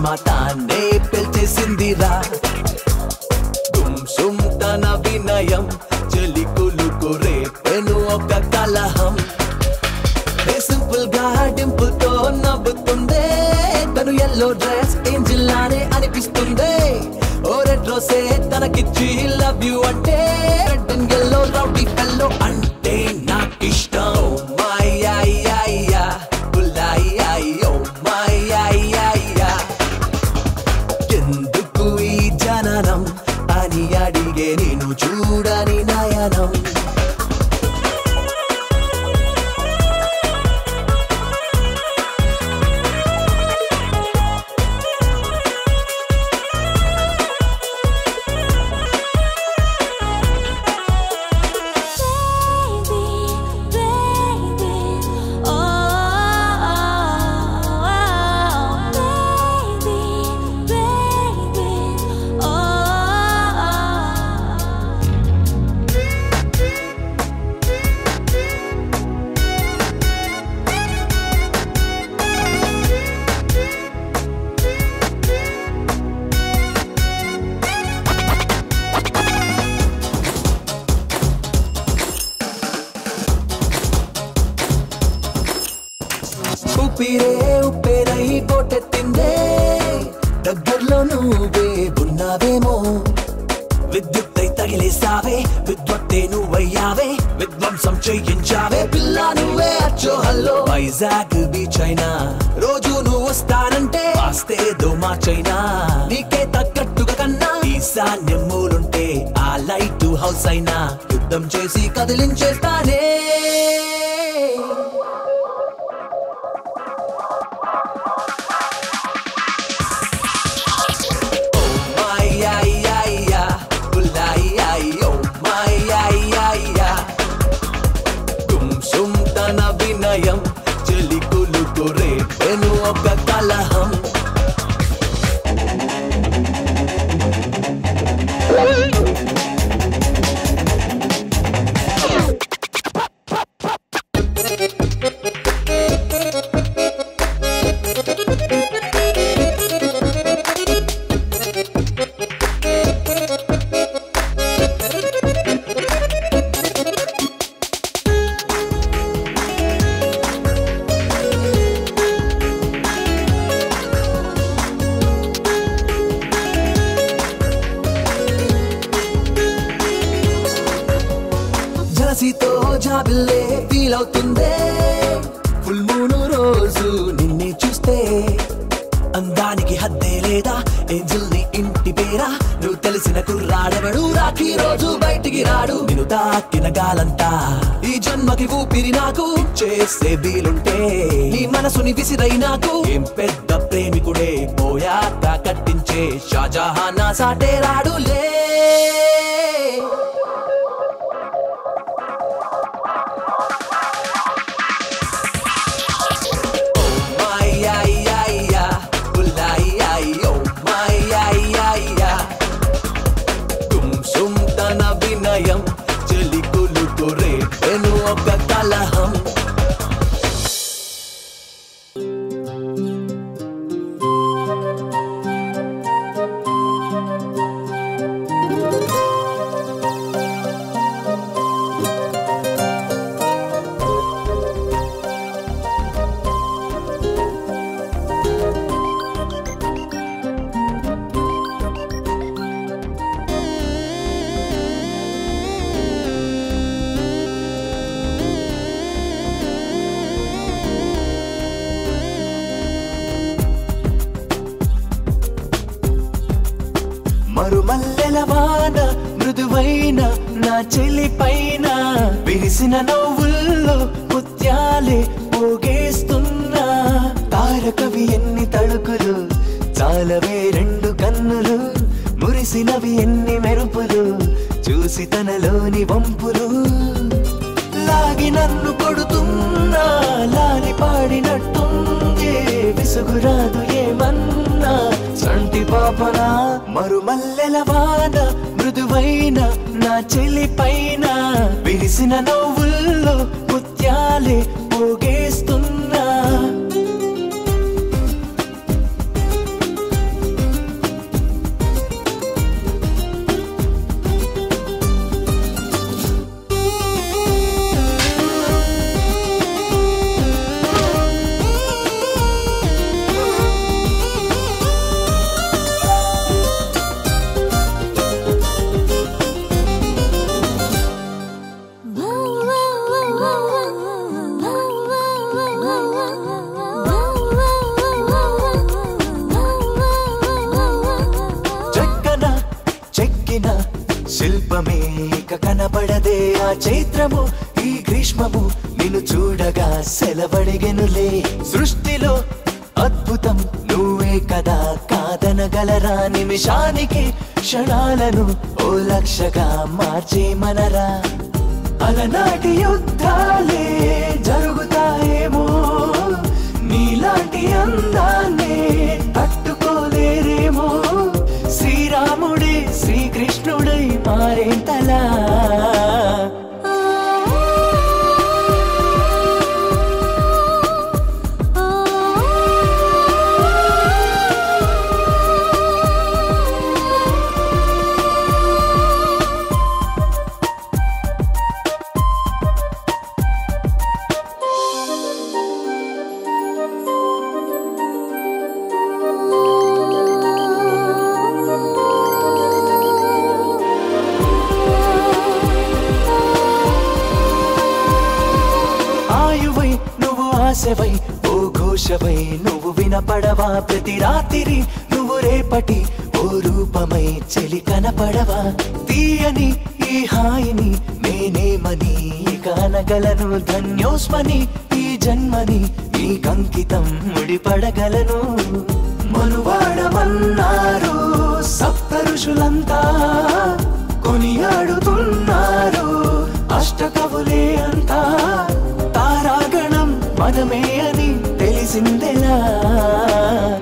ప్రేమ తానే పెంచేసిందిరా గుమ్సుమ్ తన వినయం చెలి కులుకు రేపెను ఒక కలహం సింపుల్ గా డింపుల్ తో నవ్వుతుందే తను ఎల్లో డ్రెస్ ఏంజిల్ లానే అనిపిస్తుంది ఓ రెడ్ రోసే తనకిచ్చి లవ్ యు అంటే red and yellow rowdy fellow అంటే నాకిష్టం మై ఐ బుల్లాయి ఓ మై ఐ ఎందుకు ఈ జననం అని అడిగే నేను చూడని నయనం ఊపిరే ఉప్పేరై పోటెత్తిందే దగ్గరలో నువ్వే ఉన్నావేమో విద్యుత్తై తగిలేసావే విద్వత్తే నువ్వయ్యావే విధ్వంసం చేయించావే పిల్ల నువ్వే అచ్చో హల్లో వైజాగ్ బీచ్ అయినా రోజు నువ్వు వస్తానంటే ఆస్తేదో మార్చైనా నీకే తగ్గట్టుగా కన్నా ఈశాన్యం మూలుంటే ఆ లైట్ హౌస్ అయినా యుద్ధం చేసి కదిలించేస్తానే వినయం చెలి కులుకు రేపెను ఒక కలహం జలసితో జాబిల్లే ఫీల్ అవుతుందే ఫుల్ మూన్ రోజు నిన్నే చూస్తే అందానికి హద్దే లేదా ఏంజల్ ని ఇంటి పేరా నువ్వు తెలిసిన కుర్రాడెవడు రాఖీ రోజు బయటికి రాడు నిన్ను తాకిన గాలంతా ఈ జన్మకి ఊపిరి నాకు చేసే వీలుంటే నీ మనసుని విసిరై నాకు ఏం పెద్ద ప్రేమికుడే పోయాక కట్టించే షాజహాన్ నా సాటే రాడులే వినయం చెలి కులుకు రేపెను ఒక కలహం మరుమల్లెల వాన మృదువైన నా చెలి పైన విరిసిన నవ్వుల్లో ముత్యాలే పోగేస్తున్నా తారకవి ఎన్ని తళుకులు చాలవే రెండు కన్నులు మురిసినవి ఎన్ని మెరుపులు చూసి తనలోని వంపులు లాగి నన్ను కొడుతున్నా లాలి పాడినట్టుంది విసుగురాదు ఏమన్నా సంటి పాపనా మరుమల్లెల వాన మృదువైన నా చెలి పైన విరిసిన నవ్వుల్లో ముత్యాలే పోగేస్తున్నా ఆ చైత్రము ఈ గ్రీష్మము నిన్ను చూడగా సెలవడిగెనులే సృష్టిలో అద్భుతం నువ్వే కదా కాదనగలరా నిమిషానికి క్షణాలను ఓ లక్షగా మార్చేమనరా అలనాటి యుద్ధాలే జరుగుతాయేమో నీలాంటి అందాన్నే తట్టుకోలేరేమో శ్రీరాముడే శ్రీకృష్ణుడై మారేంతలా ఆశవై ఓ ఘోషవై నువ్వు వినపడవా ప్రతి రాత్రి నువ్వు రేపటి ఓ రూపమై చెలి కనపడవా తీయని ఈ హాయిని నేనేమని కానగలను ధన్యోస్మని ఈ జన్మని నీకంకితం ముడిపడగలను మనువాడమన్నారు సప్త ఋషులంతా కొనియాడుతున్నారు అష్టకవులే అంతా తారాగణం మనమే అని తెలిసిందెలా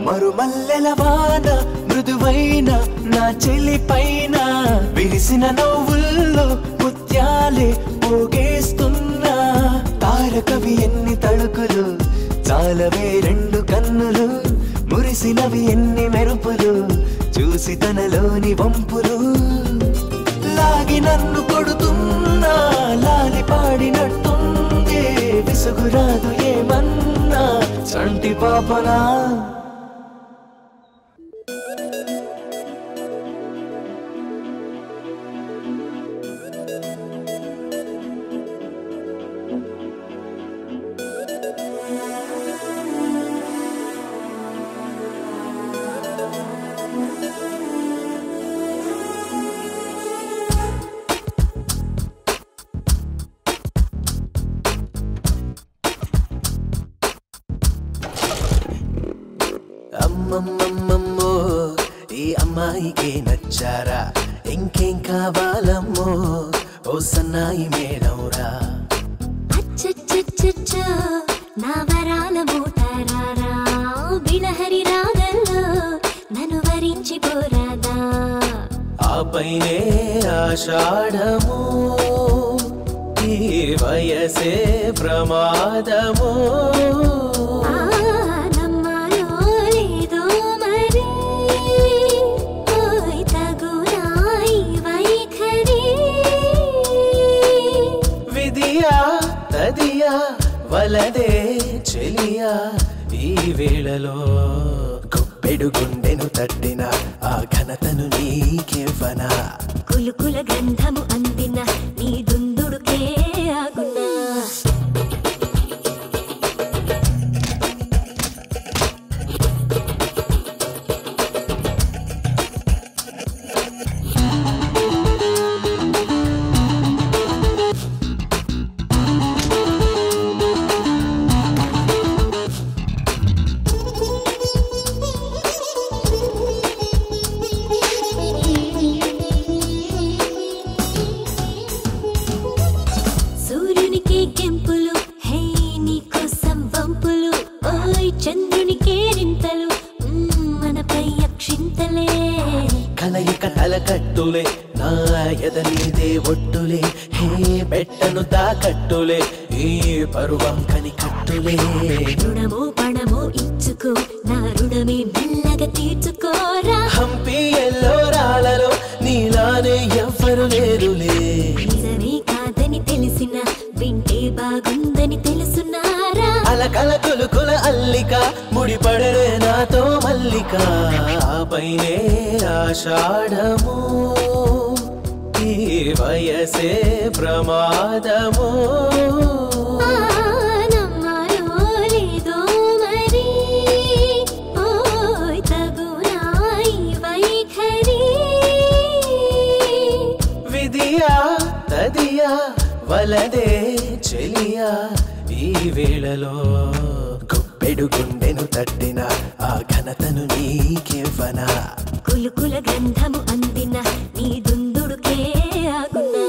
మరుమల్లెల వాన మృదువైన నా చెలి పైన విరిసిన నవ్వుల్లో ముత్యాలే పోగేస్తున్నా తారకవి ఎన్ని తళుకులు చాలవే రెండు కన్నులు మురిసినవి ఎన్ని మెరుపులు చూసి తనలోని వంపులు లాగి నన్ను కొడుతున్నా లాలి పాడినట్టుందే విసుగురాదు ఏమన్నా చంటి పాపనా అమ్మమ్మమ్మమ్మో ఈ అమ్మాయికే నచ్చారా ఇంకేం కావాలమ్మో ఓ సన్నాయి మేడౌరా అచ్చచ్చచ్చచ్చో నా వరాల మోటారారా బిలహరి రాగంలో నన్ను వరించి పోరాదా ఆపైనే ఆషాఢము ఈ వయసే ప్రమాదము వలదే చెలియా ఈ వేళలో గుప్పెడు గుండెను తట్టిన ఆ ఘనతను నీకివ్వనా కులుకుల గంధము అందిన నీ దుందుడుకే ఆగునా కలయిక తలకట్టులే నా ఎదనీదే ఒట్టులే హే పెట్టను తాకట్టులే ఈ పరువం కనికట్టులే రుణమో పణమో ఇచ్చుకో నా రుణమే మెల్లగా తీర్చుకోరా హంపి ఎల్లోరాలలో నీలానే ఎవ్వరు లేరులే నిజమే కాదని తెలిసిన వింటే బాగుందని తెలుసున్నారా అలకల కులుకుల అల్లిక ముడిపడరే నాతో మల్లిక ఆపైనే ఆషాఢము ఈ వయసే ప్రమాదము నమ్మాలో లేదో మరి ఓయ్ తగునా ఈ వైఖరి విధియా తదియా వలదే చెలియా ఈ వేళలో గుప్పెడు గుండెను తట్టిన ఆ ఘనతను నీకివ్వనా కులుకుల గంధము అందిన నీ దుందుడుకే ఆగునా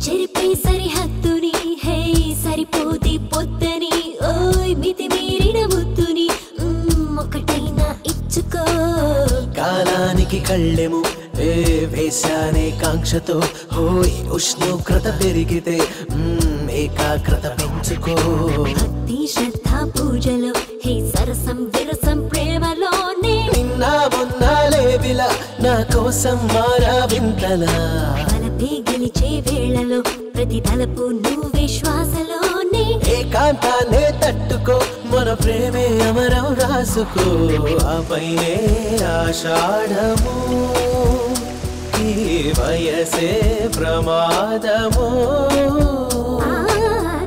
చెరిపే సరిహద్దుని హే సరిపోది పొద్దని ఓయ్ మితి మీరిన ముద్దుని ఒకటైనా ఇచ్చుకో కాలానికి కళ్ళెము వేశానే కాంక్షతో హోయ్ ఉష్ణోగ్రత పెరిగితే ఏకాగ్రత పెంచుకో భక్తి శ్రద్ధ పూజలో హే సరసం విరసం ప్రేమలోనే నిన్న మొన్న లేవిలా నా కోసం మారా వింతలా బలపే గెలిచే వేళలో ప్రతి తలపు నువ్వే శ్వాసలోనే ఏకాంతాన్నే తట్టుకో మన ప్రేమే అమరం రాసుకో ఆపైనే ఆషాఢము ఈ వయసే ప్రమాదము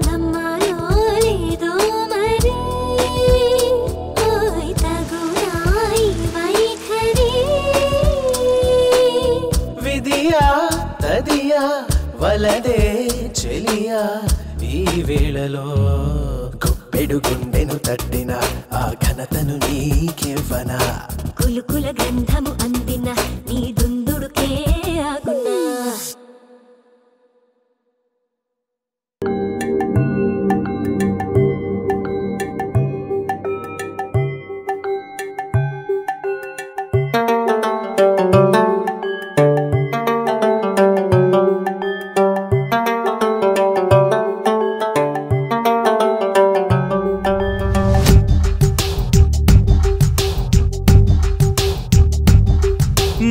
నమ్మాలో లేదో మరి ఓయ్ తగునా ఈ వైఖరి విధియా తదియా వలదే చెలియా ఈ వేళలో గుప్పెడు గుండెను తట్టిన ఆ ఘనతను నీకివ్వనా కులుకుల గంధము అందిన నీ దుందుడుకే ఆగునా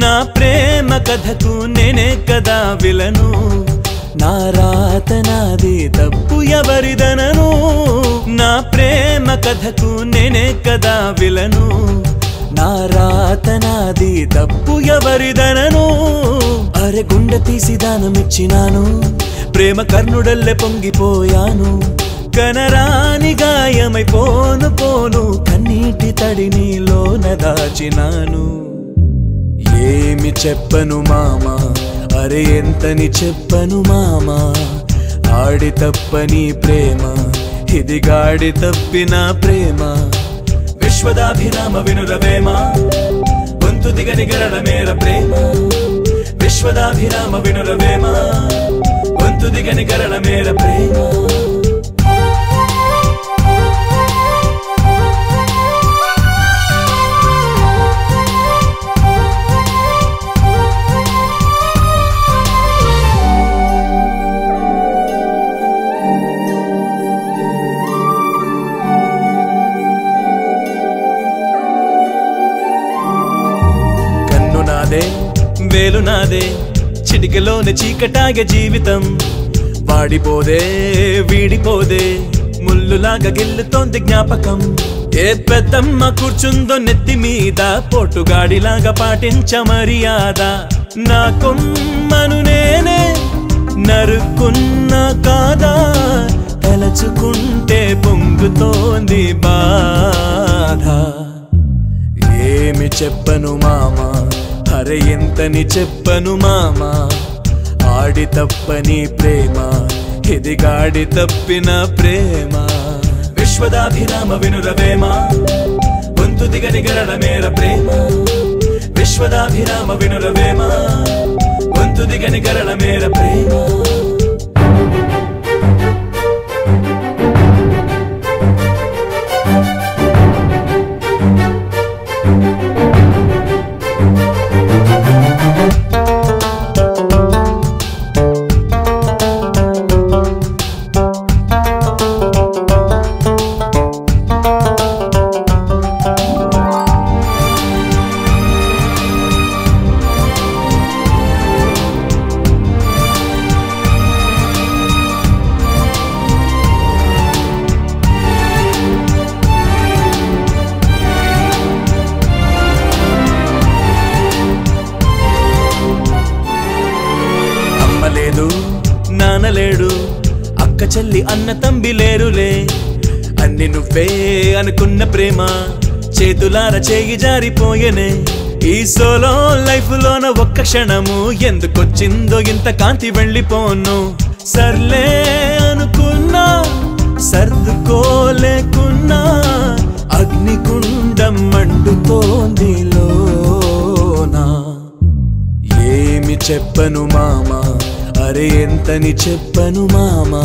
నా ప్రేమ కథకు నేనే కదా విలను నా రాత నాది తప్పు ఎవరిదనను నా ప్రేమ కథకు నేనే కదా విలను నా రాత నాది తప్పు ఎవరిదనను అరె గుండె తీసి దానమిచ్చినాను ప్రేమ కర్ణుడల్లె పొంగిపోయాను కనరాని గాయమైపోను పోను కన్నీటి తడి నీలోన దాచినాను ఏమి చెప్పను మామా అరే ఎంతని చెప్పను మామా ఆడి తప్పని ప్రేమ ఇది గాడి తప్పిన ప్రేమ విశ్వదాభిరామ వినురవేమ గొంతు దిగని గరడ మేర ప్రేమ విశ్వదాభిరామ వినురవేమ గొంతు దిగని గరడ మేర ప్రేమ వేలు నాదే చిటికలోని చీకటాగే జీవితం వాడిపోదే వీడిపోదే ముల్లులాగా గిల్లుతోంది జ్ఞాపకం ఏ పెద్దమ్మ కూర్చుందో నెత్తి మీద పోటుగాడిలాగా పాటించ మర్యాద నా కొమ్మను నేనే నరుకున్నా కాదా తలచుకుంటే పొంగుతోంది బాధ ఏమి చెప్పను మామా అరే ఎంతని చెప్పను మామా ఆడి తప్పని ప్రేమ ఇది గాడి తప్పిన ప్రేమ విశ్వదాభిరామ వినురవేమ గొంతు దిగని గరడ మేర ప్రేమ విశ్వదాభిరామ వినురవేమ గొంతు దిగని గరడ మేర ప్రేమ అన్న తంబి లేరులే అన్ని నువ్వే అనుకున్న ప్రేమ చేతులార చేయి జారిపోయనే ఈ సోలో లైఫ్ లోన ఒక్క క్షణము ఎందుకొచ్చిందో ఇంత కాంతి వెళ్ళిపోను సర్లే అనుకున్నా సర్దుకోలేకున్నా అగ్నికుండం మండుతోంది లోనా ఏమి చెప్పను మామా అరే ఎంతని చెప్పను మామా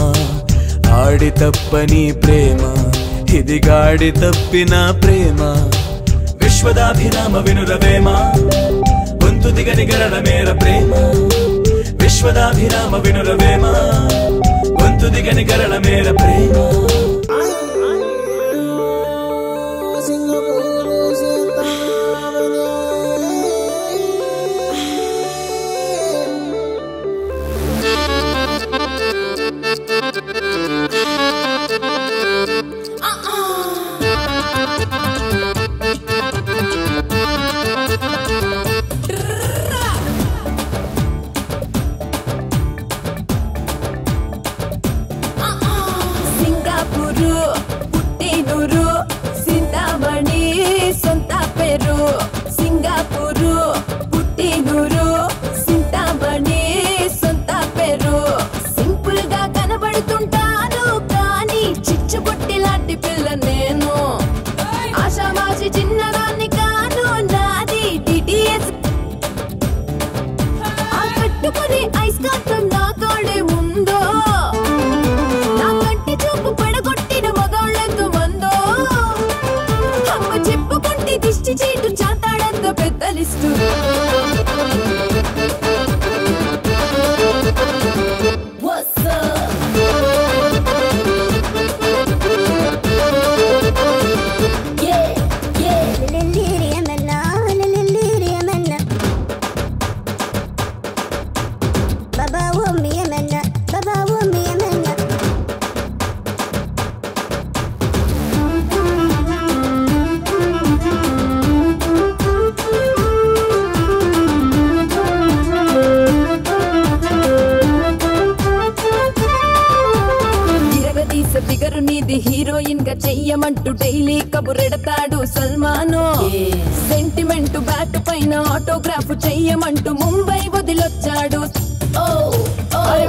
ఆడి తప్పని ప్రేమ ఇది గాడి తప్పిన ప్రేమ విశ్వదాభిరామ వినురవేమ గొంతు దిగని గరళ మేర ప్రేమ విశ్వదాభిరామ వినురవేమ గొంతు దిగని గరళ మేర ప్రేమ హీరోయిన్ గా చెయ్యమంటూ డైలీ కబురెడతాడు సల్మాను సెంటిమెంట్ బ్యాక్ పైన ఆటోగ్రాఫ్ చెయ్యమంటూ ముంబై వదిలొచ్చాడు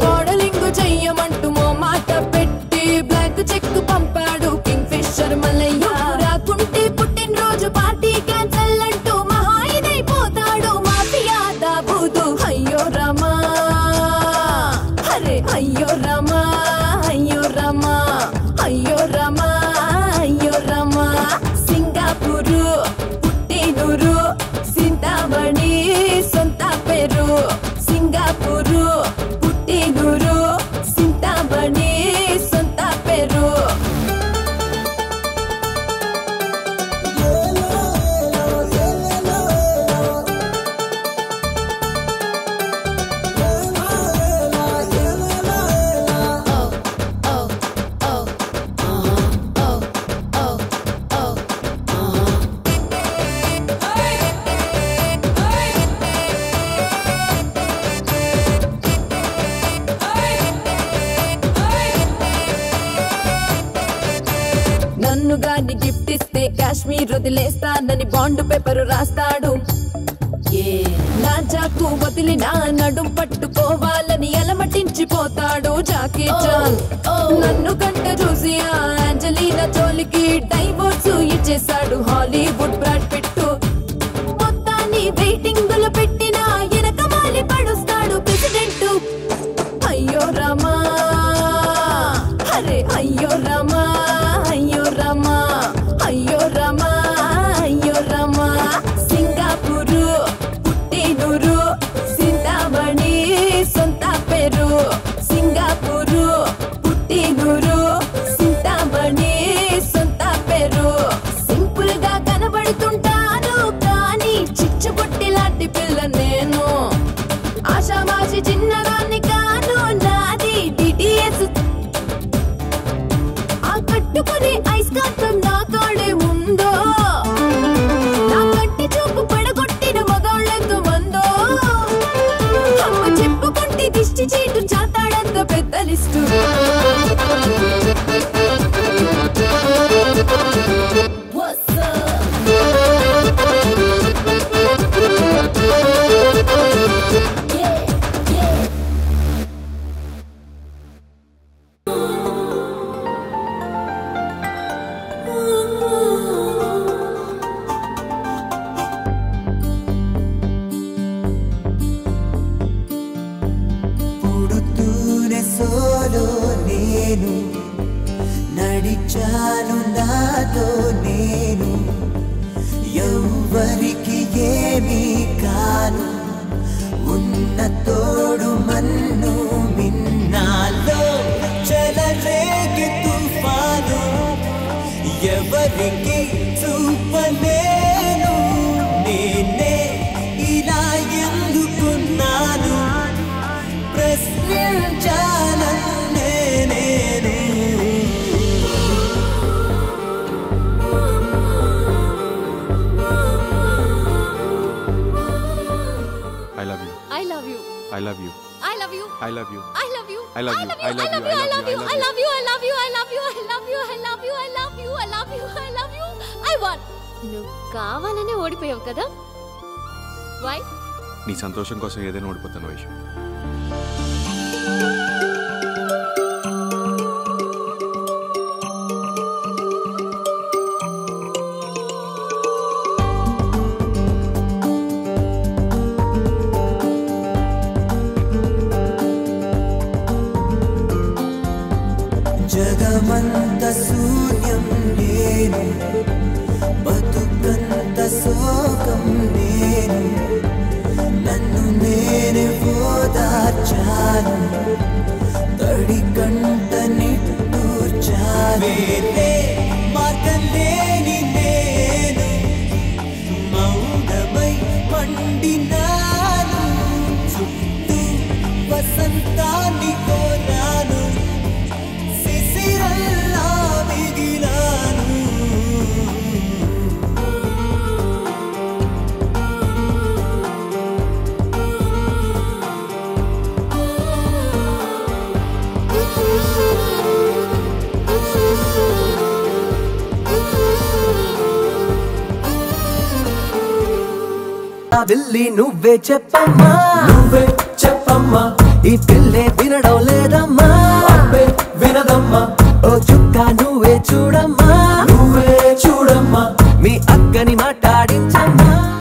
మోడలింగ్ చెయ్యమంటూ మో మాట పెట్టి బ్లాక్ చెక్ పంపాడు కింగ్ ఫిషర్ మల్లయ్య రాకుంటే పుట్టినరోజు పార్టీ క్యాన్సల్ అంటూ మహా ఇదైపోతాడు మాఫియా దాబూదు అయ్యో రమా అరే అయ్యో రమా అయ్యో రమా అయ్యో రమా అయ్యో రమా సింగపూరు పుట్టినూరు సింతామణి సొంత పేరు సింగపూరు పుట్టినూరు సింతామణి సొంత పేరు నన్ను గాని గిఫ్ట్ ఇస్తే కాశ్మీర్ వదిలేస్తానని బాండ్ పేపర్ రాస్తాడు నా చాకు వదిలిన నడుం పట్టుకోవాలని అలమటించిపోతాడు జాకీ చాన్ నన్ను కంట చూసి ఆంజలీనా జోలికి డైవోర్స్ ఇచ్చేశాడు హాలీవుడ్ బ్రాడ్ పిట్టు మొత్తాన్ని వెయిటింగ్ లో పెట్టిన ఎనకమాలి పడుస్తాడు ప్రెసిడెంట్ అయ్యో రమా అరే అయ్యో రమా అయ్యో రమా అయ్యో రమా అయ్యో రమా సింగపూరు పుట్టినూరు సింతామణి సొంత పేరు సింగపూరు పుట్టినూరు సింతామణి సొంత పేరు సింపుల్ గా కనబడుతుంటాను కానీ చిచ్చుబుట్టి లాంటి పిల్ల నేను ఆషామాషి చిన్నదాన్ని కాను నాది డిటిఎస్ కట్టుకుని ఐస్ కాత్రం నా కాడే ఉందో నా కంటి చూపు పడగొట్టిన మగాళ్ళెంత మందో అమ్మ చెప్పుకుంటే దిష్టి చీటు చాతాడంత పెద్ద లిస్టు నడిచాను నాతో నేను ఎవ్వరికి ఏమీ కాను ఉన్న తోడు మన్ను మిన్నాలో చెలరేగి తుఫాను ఎవరికి చూపలేను నేనే ఇలా ఎందుకున్నాను ప్రశ్నించాలనే నేను I love you. I love you. I love you. I love you. I love you. I love you. I love you. I love you. I love you. I love you. I love you. I love you. I love you. I love you. I love you. I love you. I love you. I want. నువ్వు కావాలనే ఓడిపోయావు కదా? Why? నీ సంతోషం కోసం ఏదైనా ఓడిపోతాను వైషు. జగమంత శూన్యం నేను బతుకంత శోకం నేను నన్ను నేనే ఓదార్చాను తడి కంట నిట్టూర్చాను మార్గం లేని నేను మౌనమై మండినాను చుట్టూ వసంతాన్ని కోరాను శిశిరల్లా మిగిలాను వెళ్ళి నువ్వే చెప్పమ్మా నువ్వే చెప్పమ్మా ఈ పిల్లే వినడం లేదమ్మా వినదమ్మా ఓ చుక్క నువ్వే చూడమ్మా నువ్వే చూడమ్మా మీ అక్కని